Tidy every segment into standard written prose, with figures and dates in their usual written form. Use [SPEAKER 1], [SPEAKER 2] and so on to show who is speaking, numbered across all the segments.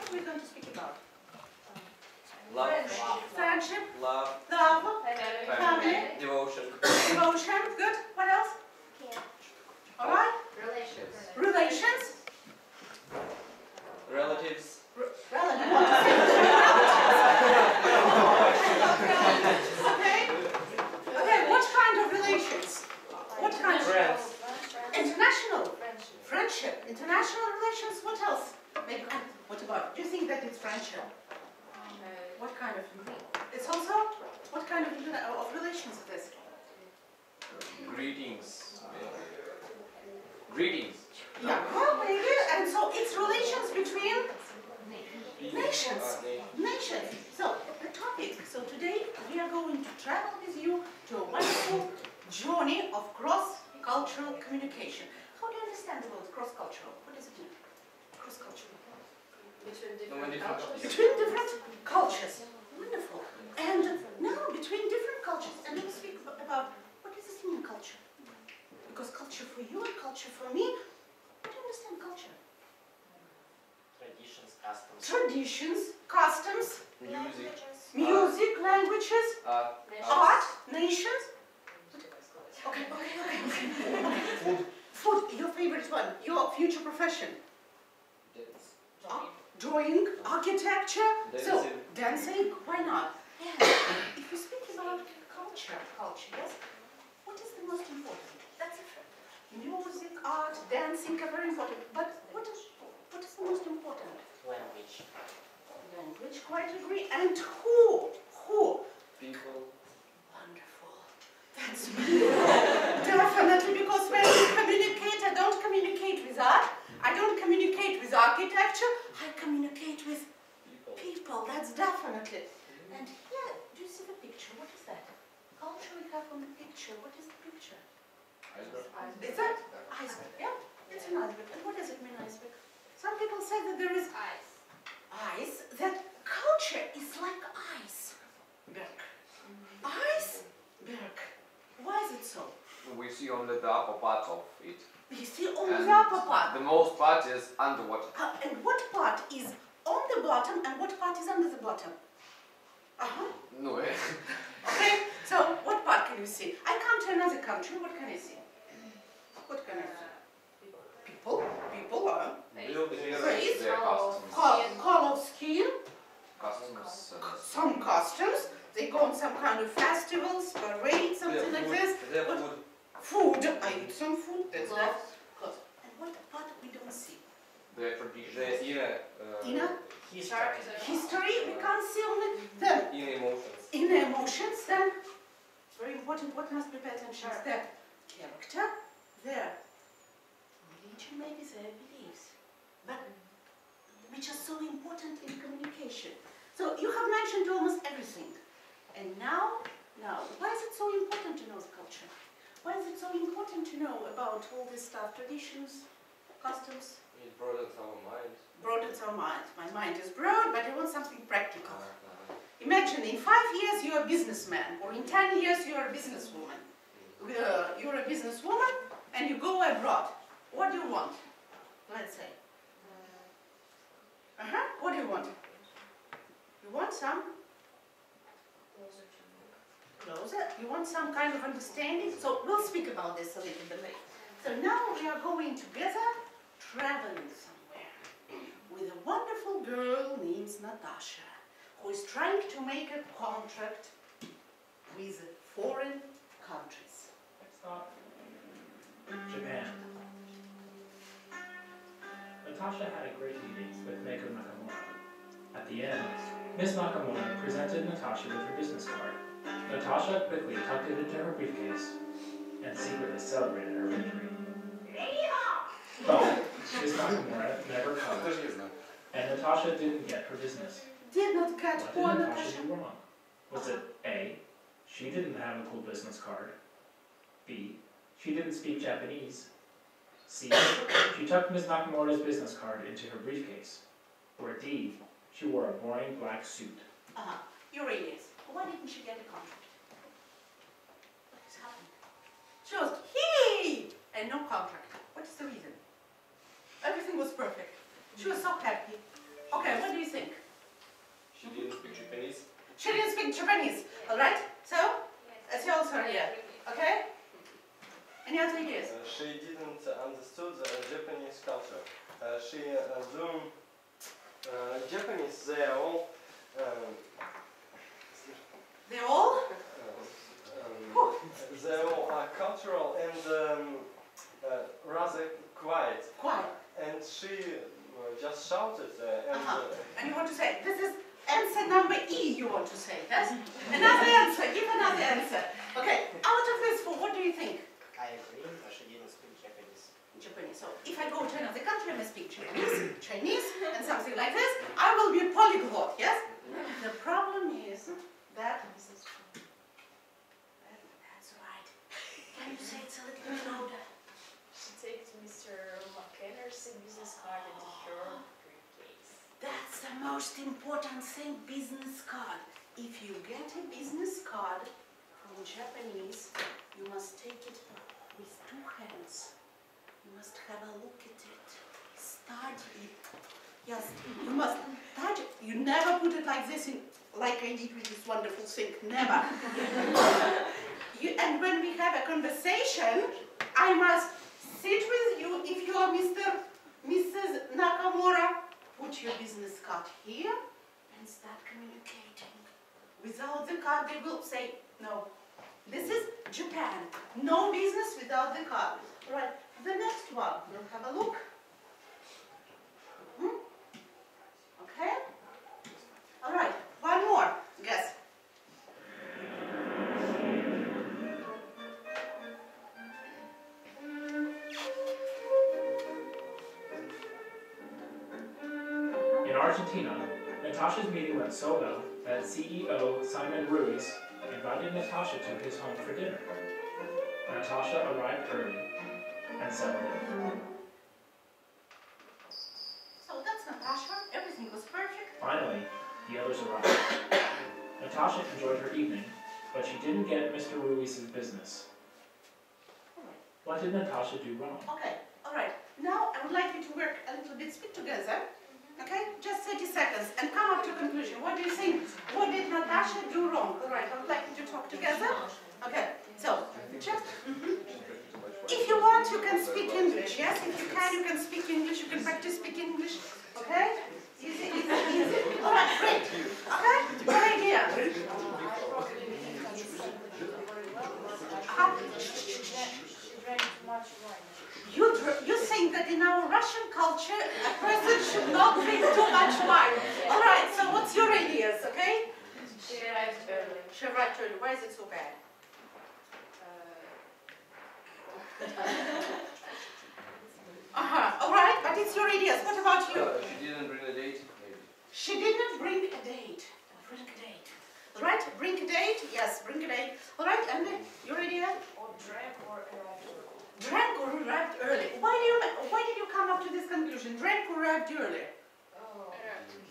[SPEAKER 1] are we going to speak about?
[SPEAKER 2] Love.
[SPEAKER 1] Friendship.
[SPEAKER 2] Love.
[SPEAKER 1] Love. Family.
[SPEAKER 2] Devotion.
[SPEAKER 1] Devotion. Good. What else? All right.
[SPEAKER 3] Relations.
[SPEAKER 1] Relations.
[SPEAKER 2] Relatives.
[SPEAKER 1] Relatives. Okay. Okay. What kind of relations? What kind of
[SPEAKER 2] Friends.
[SPEAKER 1] international friendship? International relations. What else? Maybe. What about? Do you think that it's friendship? What kind of? It's also what kind of relations it is?
[SPEAKER 2] Greetings. Greetings.
[SPEAKER 1] Yeah, well, maybe. And so it's relations between nations. Nations. So the topic. So today we are going to travel with you to a wonderful journey of cross-cultural communication. How do you understand the word cross-cultural? What does it mean? Cross-cultural.
[SPEAKER 3] Between different cultures.
[SPEAKER 1] Between different cultures. Wonderful. And now between different cultures. And let's speak about what does this mean, culture? Because culture for you and culture for me. What do you understand culture?
[SPEAKER 2] Traditions, customs.
[SPEAKER 1] Traditions, customs,
[SPEAKER 2] Music.
[SPEAKER 1] music, languages, art, nations. Okay.
[SPEAKER 2] Food.
[SPEAKER 1] Food, your favorite one, your future profession.
[SPEAKER 2] Dance.
[SPEAKER 1] Drawing, architecture, so
[SPEAKER 2] Dancing.
[SPEAKER 1] dancing, why not? And if we speak about culture, yes, what is the most important? That's it. Music, art, dancing are very important, but what is the most important?
[SPEAKER 2] Language.
[SPEAKER 1] Language, quite agree. And who?
[SPEAKER 2] People.
[SPEAKER 1] Wonderful. That's me. Definitely, because when we communicate, I don't communicate with art, I don't communicate with architecture, I communicate with people. That's definitely. And here, do you see the picture? What is that? Culture we have on the picture. What is the picture? Is that iceberg? Yeah, it's an iceberg. And what does it mean, iceberg? Some people say that there is ice, that culture is like iceberg. Iceberg. Why is it so?
[SPEAKER 4] We see only the upper part of it.
[SPEAKER 1] You see only the upper part.
[SPEAKER 4] The most part is underwater.
[SPEAKER 1] And what part is on the bottom and what part is under the bottom?
[SPEAKER 4] No.
[SPEAKER 1] Okay, so what part can you see? I come to another country, what can I see? What can I see? People are face,
[SPEAKER 4] Their customs.
[SPEAKER 1] color of skin,
[SPEAKER 4] Customs.
[SPEAKER 1] some customs. They go on some kind of festivals, parades, something like this. Food. I eat some food. That's that. And what part we don't see?
[SPEAKER 4] Their traditions.
[SPEAKER 1] Inner history. We can't see only them.
[SPEAKER 2] Inner emotions.
[SPEAKER 1] Inner emotions. Then it's very important. What must we pay attention to? Their character, their religion, maybe their beliefs, but which are so important in communication. So you have mentioned almost everything. And now, why is it so important to know the culture? Why is it so important to know about all this stuff, traditions, customs?
[SPEAKER 2] It broadens our mind.
[SPEAKER 1] Broadens our mind. My mind is broad, but I want something practical. Imagine in 5 years you're a businessman, or in 10 years you're a businesswoman. You're a businesswoman and you go abroad. What do you want? Let's say. What do you want? You want some? Closer. You want some kind of understanding? So we'll speak about this a little bit later. So now we are going together, traveling somewhere, with a wonderful girl named Natasha, who is trying to make a contract with foreign countries.
[SPEAKER 5] Next stop, Japan. Natasha had a great meeting with Meiko Nakamura. At the end, Miss Nakamura presented Natasha with her business card. Natasha quickly tucked it into her briefcase and secretly celebrated her victory. But Miss Nakamura never called, and Natasha didn't get her business.
[SPEAKER 1] Did not catch
[SPEAKER 5] What
[SPEAKER 1] poor
[SPEAKER 5] did
[SPEAKER 1] Natasha.
[SPEAKER 5] Natasha do wrong? Was it A, she didn't have a cool business card, B, she didn't speak Japanese, C, she tucked Ms. Nakamura's business card into her briefcase, or D, she wore a boring black suit.
[SPEAKER 1] You're idiots. Why didn't she get a contract? What has happened? She was, hey! And no contract. What is the reason? Everything was perfect. She was so happy. Okay, what do you speak Japanese, all right? So, it's also here, okay? Any other ideas?
[SPEAKER 6] She didn't understood the Japanese culture. She assumed Japanese, they are all
[SPEAKER 1] They all?
[SPEAKER 6] they all are cultural and rather quiet.
[SPEAKER 1] Quiet.
[SPEAKER 6] And she just shouted
[SPEAKER 1] And you want to say, this is answer number E you want to say, yes? Another answer, give another answer. Okay, out of this four, what do you think?
[SPEAKER 7] I agree, but she didn't speak Japanese.
[SPEAKER 1] Japanese. So if I go to another country and I speak Chinese, and something like this, I will be a polyglot, yes? The problem is that... That's right. Can you say it a little bit louder?
[SPEAKER 3] She takes Mr. McKenna's business card and her briefcase.
[SPEAKER 1] That's the most important thing, business card. If you get a business card from Japanese, you must take it with 2 hands. You must have a look at it. Study it. Yes, you must touch it. You never put it like this, like I did with this wonderful thing. Never. And when we have a conversation, I must sit with you. If you are Mrs. Nakamura, put your business card here and start communicating. Without the card, they will say, no. This is Japan. No business without the card. Right, the next one. We'll have a look. Okay? All right, one more. Guess.
[SPEAKER 5] In Argentina, Natasha's meeting went so well that CEO Simon Ruiz invited Natasha to his home for dinner. Natasha arrived early and settled in.
[SPEAKER 1] So that's Natasha. Everything was perfect.
[SPEAKER 5] Finally, the others arrived. Natasha enjoyed her evening, but she didn't get Mr. Ruiz's business. What did Natasha do wrong?
[SPEAKER 1] Okay, all right. Now I would like you to work a little bit, speak together. Okay, just 30 seconds and come up to a conclusion. What do you think? What did Natasha do wrong? All right, I would like you to talk together. Okay, so just if you want, you can speak English. Yes, if you can speak English. You can practice speaking English. Okay, easy, easy, easy. All right, great. Okay, good idea. You think that in our Russian culture, a person should not drink too much wine. All right, so what's your ideas, okay?
[SPEAKER 3] She arrived early.
[SPEAKER 1] She arrived early. Why is it so bad? All right, but it's your ideas. What about you?
[SPEAKER 2] She didn't bring a date, maybe.
[SPEAKER 1] She didn't bring a date. Bring a date. All right, bring a date. Yes, bring a date. All right, and your idea?
[SPEAKER 3] Or drank or arrived early.
[SPEAKER 1] Drank or arrived early. Why did you come up to this conclusion? Drank or arrived early?
[SPEAKER 3] Oh.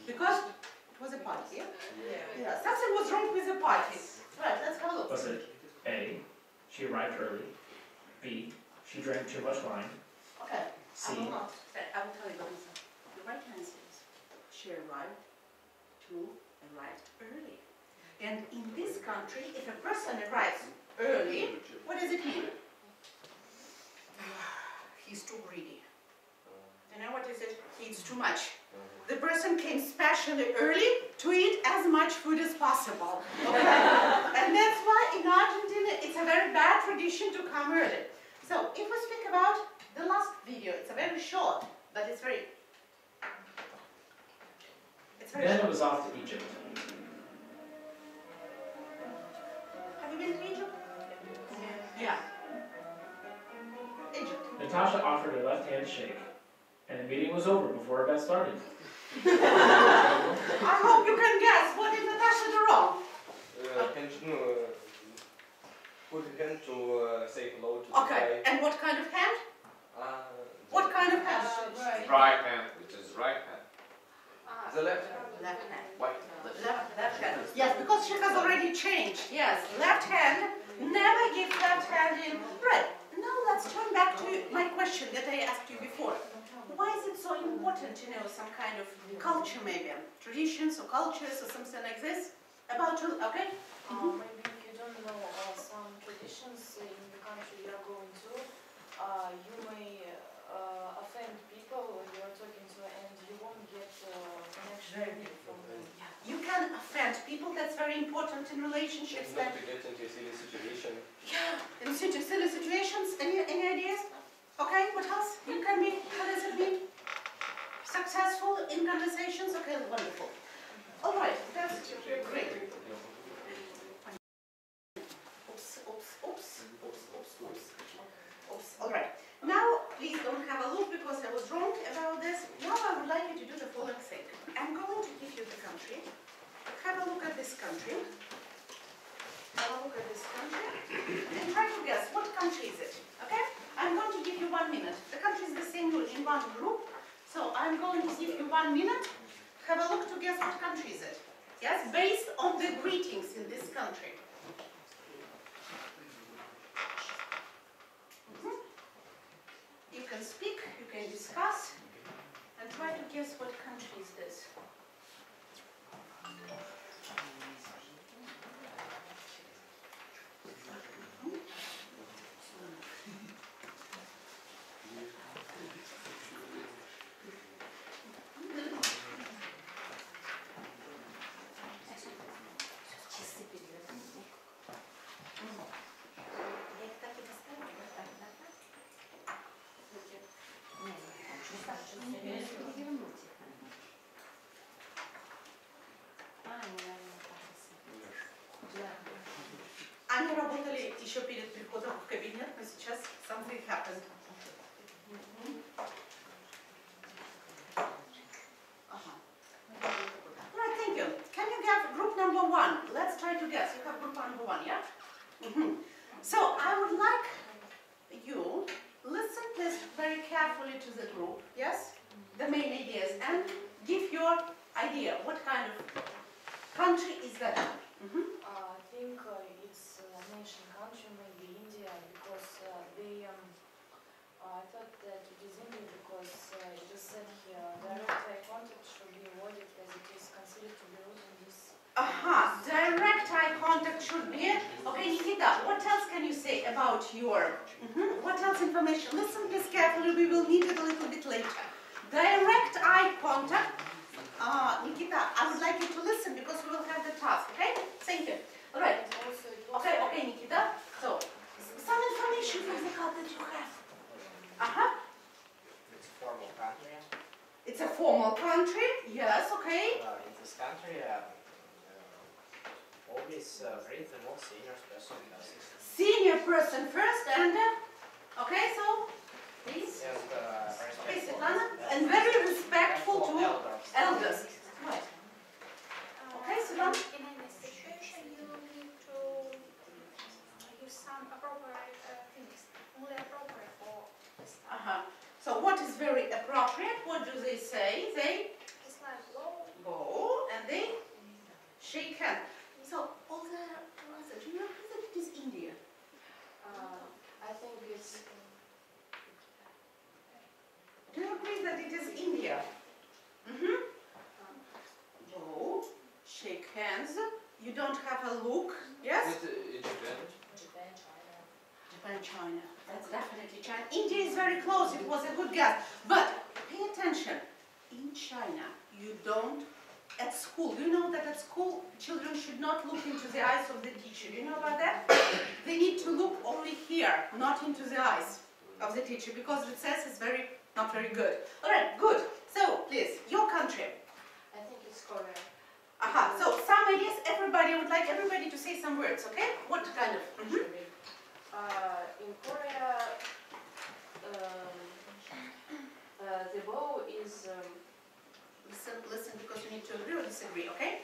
[SPEAKER 1] Because it was a party. Yeah?
[SPEAKER 3] Yeah.
[SPEAKER 1] Yeah, something was wrong with the party. Right, let's have a look.
[SPEAKER 5] Was it A, she arrived early, B, she drank too much wine,
[SPEAKER 1] Okay.
[SPEAKER 5] C,
[SPEAKER 1] I will tell you the answer. The right answer is she arrived early. And in this country, if a person arrives early, what does it mean? He's too greedy. You know what is it? He eats too much. The person came specially early to eat as much food as possible. Okay? And that's why in Argentina it's a very bad tradition to come early. So if we speak about the last video, it's a very short, but it's very
[SPEAKER 5] then
[SPEAKER 1] short.
[SPEAKER 5] it was off to Egypt.
[SPEAKER 1] Have you been to Egypt? Yeah. Egypt.
[SPEAKER 5] Natasha offered her left hand to shake, and the meeting was over before it got started.
[SPEAKER 1] I hope you can guess. What did Natasha do wrong?
[SPEAKER 2] Put a hand to say hello to the
[SPEAKER 1] Okay,
[SPEAKER 2] guy.
[SPEAKER 1] and what kind of hand? What kind of hand?
[SPEAKER 4] Right hand, which is right hand.
[SPEAKER 2] The left hand.
[SPEAKER 1] Left hand.
[SPEAKER 4] What?
[SPEAKER 1] Left hand. Yes, because she has already changed. Yes, left hand. Never give left hand in. Right. Now let's turn back to my question that I asked you before. Why is it so important to know some kind of culture, maybe traditions or cultures or something like this? About, okay?
[SPEAKER 3] Maybe if you don't know some traditions in the country you are going to, you may offend people when you are talking to, and you won't get connection from them.
[SPEAKER 1] You can offend people, that's very important in relationships.
[SPEAKER 2] Not to get into a silly situation.
[SPEAKER 1] Yeah, in silly situations, any ideas? Okay, what else? You can be, what does it mean? Successful in conversations? Okay, wonderful. All right, that's great. Oops. All right. Now, please don't have a look because I was wrong about this. Now I would like you to do the following thing. I'm going to give you the country. Have a look at this country. Have a look at this country. And try to guess what country is it. Okay? I'm going to give you 1 minute. The country is the same in one group. So I'm going to give you 1 minute. Have a look to guess what country is it. Yes? Based on the greetings in this country. You can speak, you can discuss, and try to guess what country is this. Они работали еще перед приходом в кабинет, но сейчас something happened. Right, thank you. Can you get group number 1? Let's try to guess. You have group number 1, yeah? So I would like you listen please very carefully to the group, yes? The main ideas, and give your idea. What kind of country is that?
[SPEAKER 3] I think it's a nation country, maybe India, because I thought that it is India because it is said here direct eye contact should be avoided as it is considered to be rude in this.
[SPEAKER 1] Direct eye contact should be. Okay, Nikita, what else can you say about your? What else information? Listen please carefully, we will need it a little bit later. Direct eye contact. Nikita, I would like you to listen because we will have the task, okay? Thank you. All right. Okay, Nikita. So, some information from the card that you have.
[SPEAKER 7] It's a formal country.
[SPEAKER 1] It's a formal country. Yes, okay.
[SPEAKER 7] In this country, always read the most senior person first.
[SPEAKER 1] Senior person first, and okay, so please. Okay, Svetlana, and very respectful to elders. Right. Okay, Svetlana.
[SPEAKER 8] In any situation, you need to use some appropriate things, only appropriate for this time.
[SPEAKER 1] So what is very appropriate? What do they say? They
[SPEAKER 8] It's like
[SPEAKER 1] bow and they shake hands. So all the do you know that it is India?
[SPEAKER 3] I think it's.
[SPEAKER 1] Do you agree that it is India? Bow, shake hands. You don't have a look. Yes?
[SPEAKER 2] Japan.
[SPEAKER 3] Japan, China.
[SPEAKER 1] Japan, China. That's definitely China. India is very close. It was a good guess. But pay attention. In China, you don't. At school, you know that at school, children should not look into the eyes of the teacher. Do you know about that? They need to look only here, not into the eyes of the teacher, because recess is not very good. All right, good. So, please, your country.
[SPEAKER 3] I think it's Korea.
[SPEAKER 1] So, some ideas. Everybody, I would like everybody to say some words, okay? What kind of?
[SPEAKER 3] In Korea, the bow is.
[SPEAKER 1] Listen, because you need to agree or disagree, okay?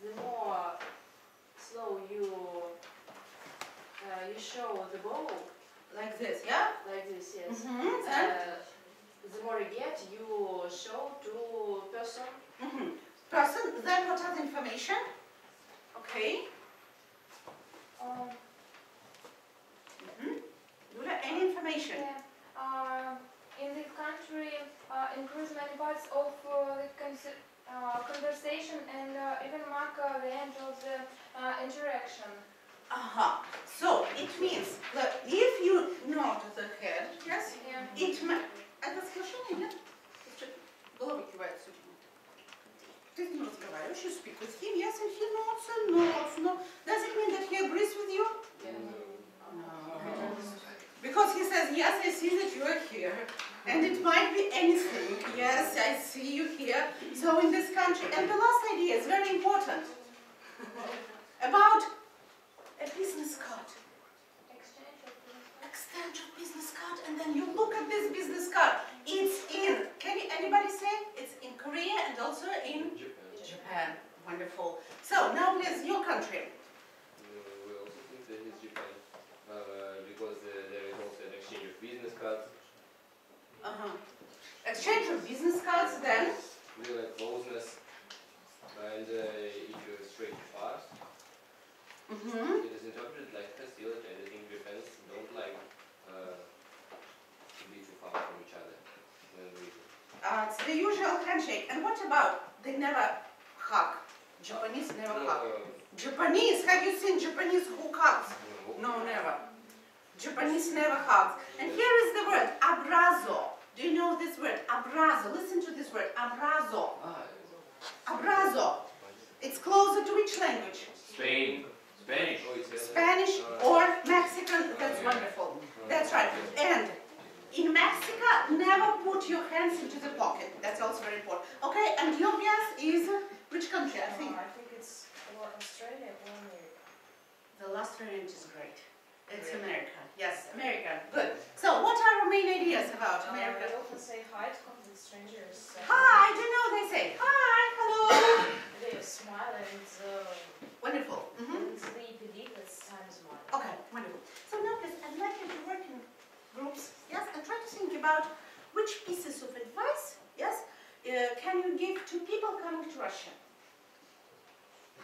[SPEAKER 3] The more slow you show the bow.
[SPEAKER 1] Like this, yeah?
[SPEAKER 3] Like this, yes.
[SPEAKER 1] And?
[SPEAKER 3] The more you get, you show to person.
[SPEAKER 1] Person, then what other information? Okay. Julia, any information?
[SPEAKER 8] Yeah. In this country,
[SPEAKER 9] actually includes many parts of the conversation and even mark the end of the interaction.
[SPEAKER 1] Aha. So it means that if you nod the head, yes,
[SPEAKER 9] Yeah.
[SPEAKER 1] it это соглашение, нет? Головой кивает судьбу. Ты с ним разговариваешь, you speak with him, yes, and he nods, no. Does it mean that he agrees with you? No. Because he says, yes, I see that you are here. And it might be anything. Yes, I see you here. So in this country, and the last idea is very important. About a business card. Exchange of business card, and then you look at this business card. It's in, anybody say? It's in Korea and also in Japan. Wonderful. So now please, your country.
[SPEAKER 2] We also think that it's Japan, because there is also an exchange of business cards.
[SPEAKER 1] Exchange of business cards, then?
[SPEAKER 2] We like closeness, and if you're straight fast, it is interpreted like hostility, and I think Japans don't like to be too far from each other.
[SPEAKER 1] It's the usual handshake. And what about, they never hug? Japanese never hug. Japanese, have you seen Japanese who hugs? No, never. Japanese never hugs. And here is the word, abrazo. Do you know this word, abrazo? Listen to this word, abrazo. Abrazo. It's closer to which language?
[SPEAKER 4] Spain. Spanish.
[SPEAKER 1] Spanish or Mexican. That's wonderful. That's right. And in Mexico, never put your hands into the pocket. That's also very important. Okay, and your guess is which country, I think?
[SPEAKER 3] I think it's Australia or America.
[SPEAKER 1] The last variant is great. It's America. Yes, America. Good. So what are our main ideas about America?
[SPEAKER 3] They often say hi to complete strangers.
[SPEAKER 1] Hi, do you know they say hi, hello.
[SPEAKER 3] They smile and
[SPEAKER 1] Wonderful.
[SPEAKER 3] and they believe that time is money.
[SPEAKER 1] Okay, wonderful. So now please, I'd like you to work in groups, yes, and try to think about which pieces of advice, yes, can you give to people coming to Russia?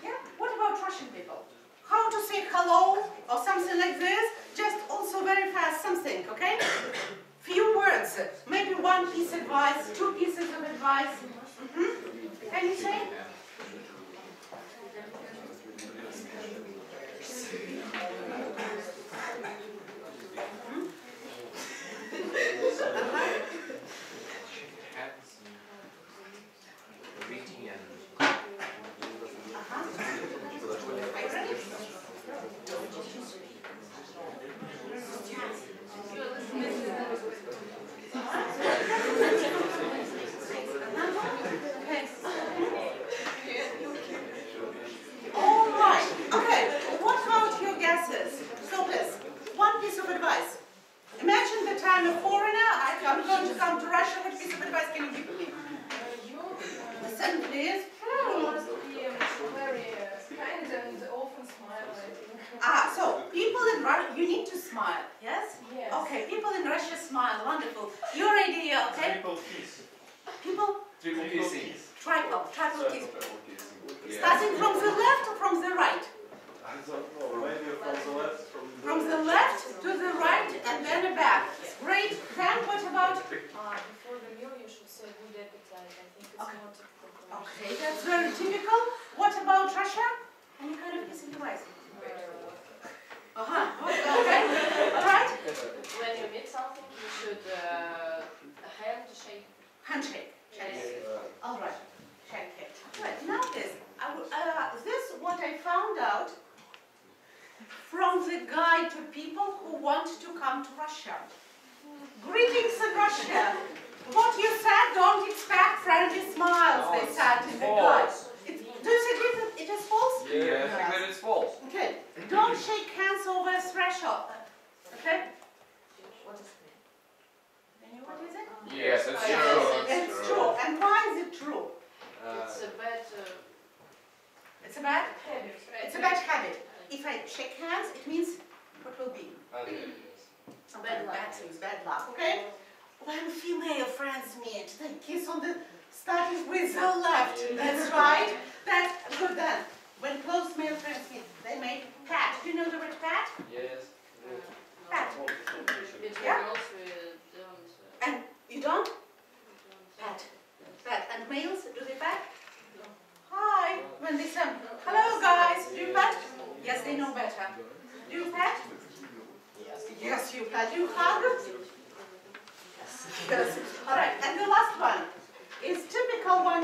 [SPEAKER 1] Yeah? What about Russian people? How to say hello or something like this? Just also very fast something, okay? Few words, maybe one piece of advice, two pieces of advice. Can you say?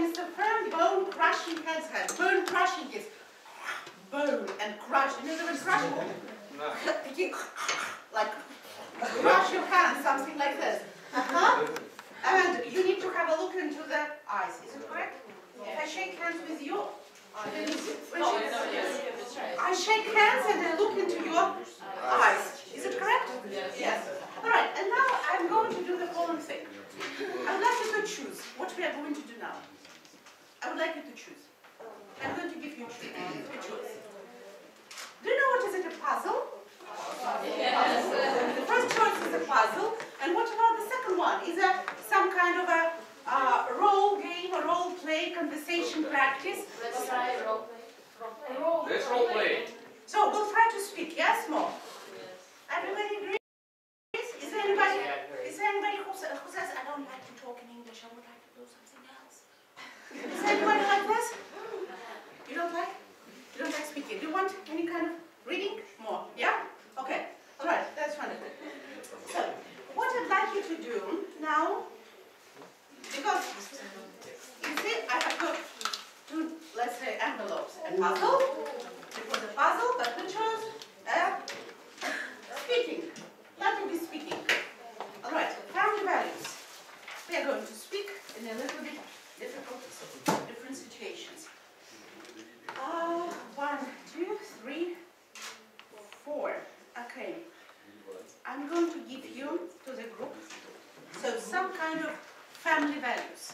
[SPEAKER 1] is the firm bone crushing hands. Bone crushing is bone and crush. You know the word crush? Like crush your hands, something like this. And you need to have a look into the eyes. Is it correct? If I shake hands with you, I shake hands and I look into your eyes. Is it correct? Yes. All right. And now I'm going to do the following thing. I would like you to choose what we are going to do now. I would like you to choose. I'm going to give you a choice. Do you know what is it, a puzzle? Yes. The first choice is a puzzle. And what about the second one? Is some kind of a role game, a role play, conversation practice?
[SPEAKER 3] Let's try role play.
[SPEAKER 4] Let's role play.
[SPEAKER 1] So we'll try to speak, yes, more? Everybody agrees? Is there anybody who says, I don't like to talk in English, I would like to do something else? Is there anybody like this? You don't like? You don't like speaking? Do you want any kind of reading? More? Yeah? Okay. All right. That's wonderful. So, what I'd like you to do now, because you see, I have got two, let's say, envelopes. A puzzle. It was a puzzle, but we chose speaking. That will be speaking. All right. Family values. We are going to speak in a little bit different situations. 1, 2, 3, 4. Okay. I'm going to give you to the group some kind of family values.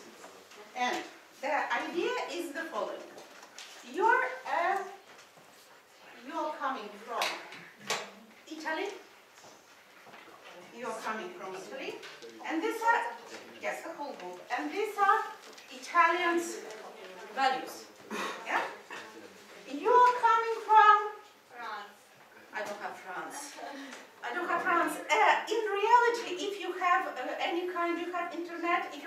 [SPEAKER 1] And the idea is the following. You're coming from Italy. You're coming from Italy. And these are, yes, the whole group. And these are Italians' values. Yeah? You're coming from France. I don't have France. I don't have France. In reality, if you have any kind, you have internet, if you